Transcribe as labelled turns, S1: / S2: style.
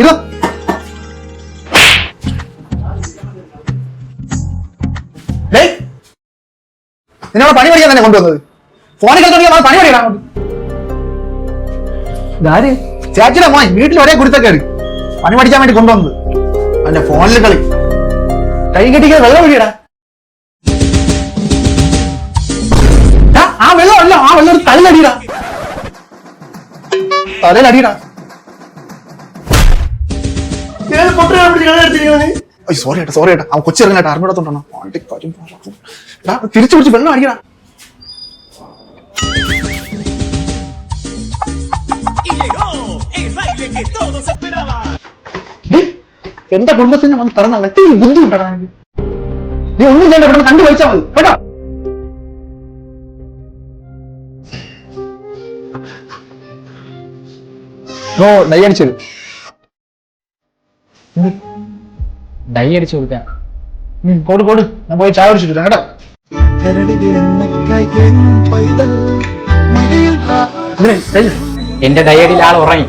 S1: ഇത് നിന്നോട് പണി പഠിക്കാൻ തന്നെ കൊണ്ടുവന്നത്. ഫോണിൽ കളിച്ചോണ്ടിയാ പണി പഠിക്കണം അങ്ങോട്ട്. ഇതാര്? ചേച്ചിയുടെ മോൻ വീട്ടിൽ ഒരേ കുരുത്തക്കേട്. പണി പഠിക്കാൻ വേണ്ടി കൊണ്ടുവന്നത്. അവന്റെ ഫോണിൽ കളി. കൈ കെട്ടിക്കാൻ വെള്ളം ഒഴിയടാ. ആ വെള്ളം അല്ല, ആ വെള്ളം തലയിലടിയടാ. തലയിലടിയടാ. സോറി ഏട്ടാ, സോറി ഏട്ടാ. അവൻ കൊച്ചിറങ്ങാട്ടെ അറിഞ്ഞൂടത്തോണ്ടാണോ തിരിച്ചു പിടിച്ച് വെള്ളം അടിക്കടാ. എന്റെ കുടുംബത്തിന് വന്ന് പറഞ്ഞാൽ ബുദ്ധിമുട്ടാണ്. നീ ഒന്നും ചെയ്യണ്ട, ഇവിടെ കണ്ടു കഴിച്ചാൽ മതി കേട്ടോ. ഓ ഡൈ അടിച്ചത്, ഡൈ അടിച്ചു കൊടുക്കാൻ കോട് ഞാൻ പോയി ചായ കുടിച്ചിട്ടില്ല കേട്ടോ.
S2: എന്റെ ഡയറിയിൽ ആൾ ഉറങ്ങി.